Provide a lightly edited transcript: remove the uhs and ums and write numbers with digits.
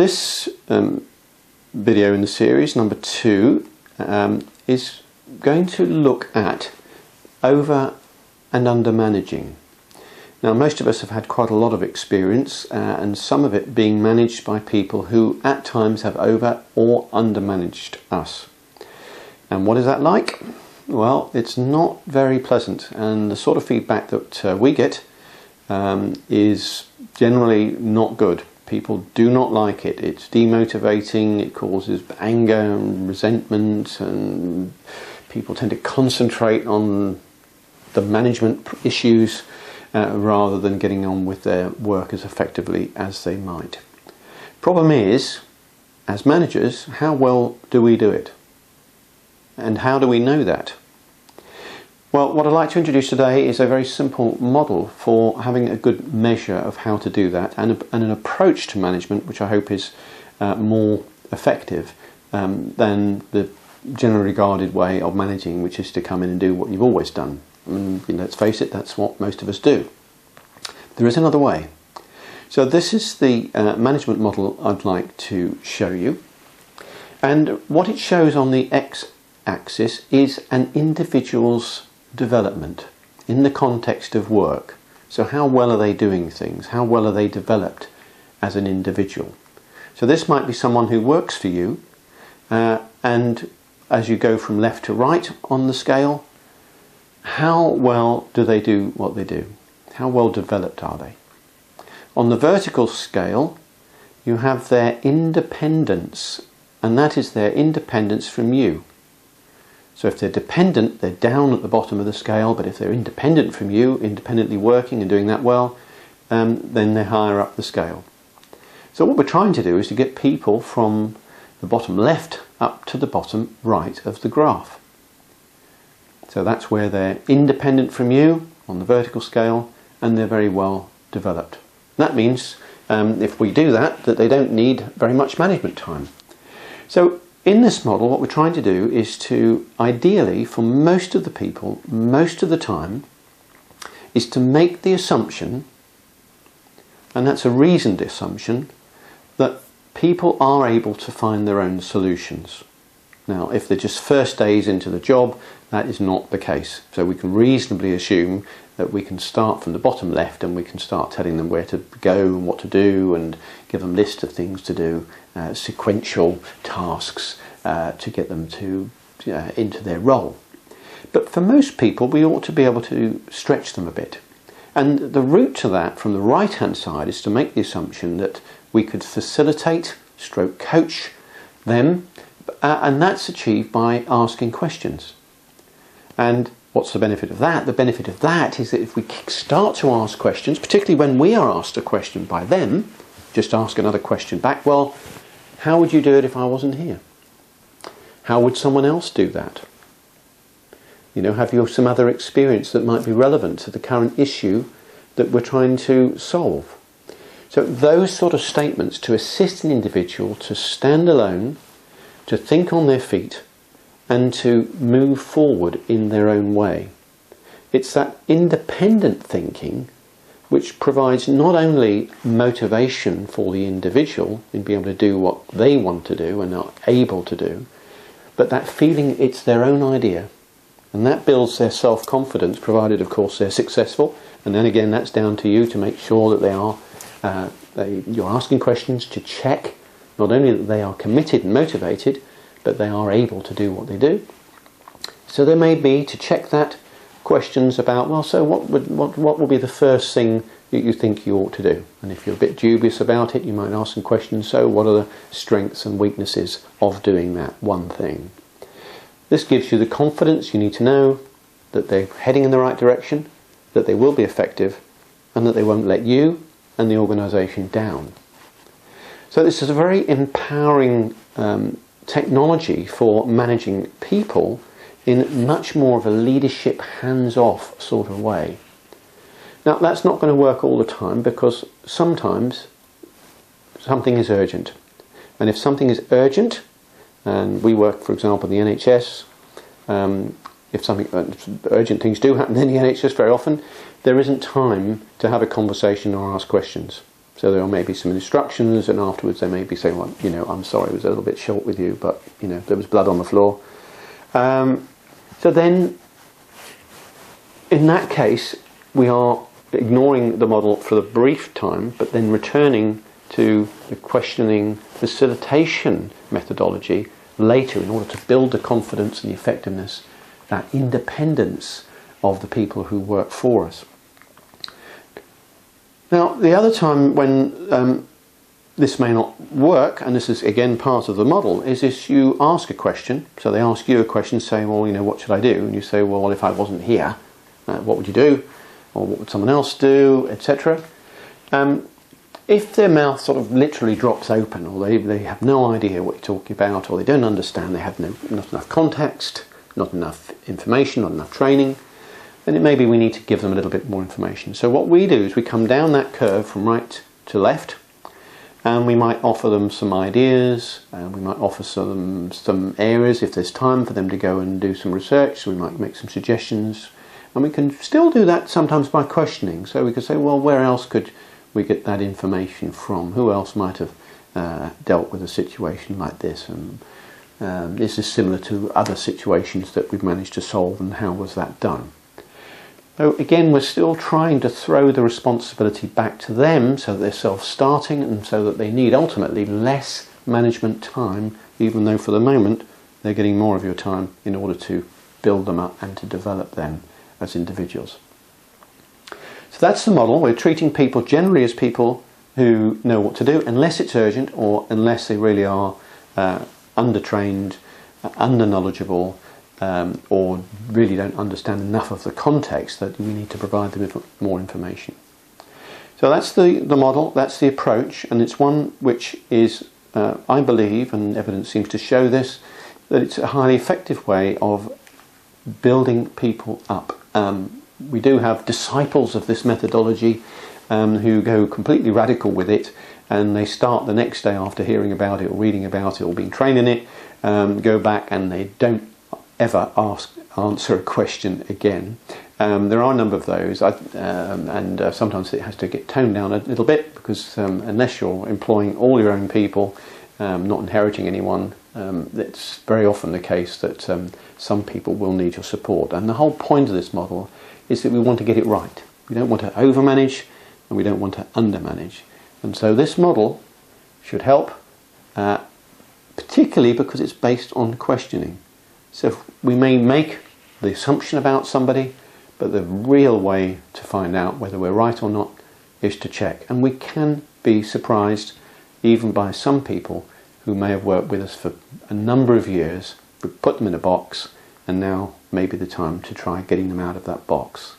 This video in the series, number 2, is going to look at over and under managing. Now, most of us have had quite a lot of experience, and some of it being managed by people who at times have over or under managed us. And what is that like? Well, it's not very pleasant, and the sort of feedback that we get is generally not good. People do not like it. It's demotivating, it causes anger and resentment, and people tend to concentrate on the management issues rather than getting on with their work as effectively as they might. Problem is, as managers, how well do we do it? And how do we know that? Well, what I'd like to introduce today is a very simple model for having a good measure of how to do that, and an approach to management which I hope is more effective than the generally regarded way of managing, which is to come in and do what you've always done. And let's face it, that's what most of us do. There is another way. So this is the management model I'd like to show you, and what it shows on the x-axis is an individual's development in the context of work. So how well are they doing things? How well are they developed as an individual? So this might be someone who works for you, and as you go from left to right on the scale, how well do they do what they do? How well developed are they? On the vertical scale, you have their independence, and that is their independence from you. So if they're dependent, they're down at the bottom of the scale, but if they're independent from you, independently working and doing that well, then they're higher up the scale. So what we're trying to do is to get people from the bottom left up to the bottom right of the graph. So that's where they're independent from you on the vertical scale, and they're very well developed. That means, if we do that, that they don't need very much management time. So in this model, what we're trying to do is to, ideally, for most of the people, most of the time, is to make the assumption, and that's a reasoned assumption, that people are able to find their own solutions. Now, if they're just first days into the job, that is not the case. So we can reasonably assume that we can start from the bottom left, and we can start telling them where to go and what to do, and give them lists of things to do, sequential tasks to get them to into their role. But for most people, we ought to be able to stretch them a bit. And the route to that from the right hand side is to make the assumption that we could facilitate, stroke coach them, and that's achieved by asking questions. And what's the benefit of that? The benefit of that is that if we start to ask questions, particularly when we are asked a question by them, just ask another question back. Well, how would you do it if I wasn't here? How would someone else do that? You know, have you some other experience that might be relevant to the current issue that we're trying to solve? So those sort of statements to assist an individual to stand alone, to think on their feet, and to move forward in their own way. It's that independent thinking which provides not only motivation for the individual in being able to do what they want to do and are able to do, but that feeling it's their own idea. And that builds their self-confidence, provided of course they're successful. And then again, that's down to you to make sure that they are, you're asking questions to check not only that they are committed and motivated, but they are able to do what they do. So there may be, to check that, questions about, well, so what would be the first thing that you think you ought to do? And if you're a bit dubious about it, you might ask some questions. So what are the strengths and weaknesses of doing that one thing? This gives you the confidence you need to know that they're heading in the right direction, that they will be effective, and that they won't let you and the organisation down. So this is a very empowering technology for managing people in much more of a leadership, hands-off sort of way. Now, that's not going to work all the time, because sometimes something is urgent. And if something is urgent, and we work, for example, in the NHS, if something urgent things do happen in the NHS very often, there isn't time to have a conversation or ask questions. So there may be some instructions, and afterwards they may be saying, well, you know, I'm sorry, I was a little bit short with you, but, you know, there was blood on the floor. So then, in that case, we are ignoring the model for the brief time, but then returning to the questioning facilitation methodology later in order to build the confidence and the effectiveness, that independence of the people who work for us. Now, the other time when this may not work, and this is again part of the model, is if you ask a question. So they ask you a question saying, well, you know, what should I do? And you say, well, if I wasn't here, what would you do? Or what would someone else do, etc. If their mouth sort of literally drops open, or they have no idea what you're talking about, or they don't understand, they have not enough context, not enough information, not enough training, then it may be we need to give them a little bit more information. So what we do is we come down that curve from right to left, and we might offer them some ideas, and we might offer some areas if there's time for them to go and do some research. So we might make some suggestions, and we can still do that sometimes by questioning. So we could say, well, where else could we get that information from? Who else might have dealt with a situation like this? And this is similar to other situations that we've managed to solve, and how was that done? So again, we're still trying to throw the responsibility back to them so that they're self-starting, and so that they need ultimately less management time, even though for the moment they're getting more of your time in order to build them up and to develop them as individuals. So that's the model. We're treating people generally as people who know what to do, unless it's urgent, or unless they really are undertrained, under-knowledgeable, or really don't understand enough of the context that we need to provide them with more information. So that's the model, that's the approach, and it's one which is, I believe, and evidence seems to show this, that it's a highly effective way of building people up. We do have disciples of this methodology who go completely radical with it, and they start the next day after hearing about it or reading about it or being trained in it, go back and they don't ever answer a question again. There are a number of those, and sometimes it has to get toned down a little bit, because unless you're employing all your own people, not inheriting anyone, it's very often the case that some people will need your support. And the whole point of this model is that we want to get it right. We don't want to overmanage, and we don't want to undermanage. And so this model should help, particularly because it's based on questioning. So we may make the assumption about somebody, but the real way to find out whether we're right or not is to check. And we can be surprised even by some people who may have worked with us for a number of years. We put them in a box, and now may be the time to try getting them out of that box.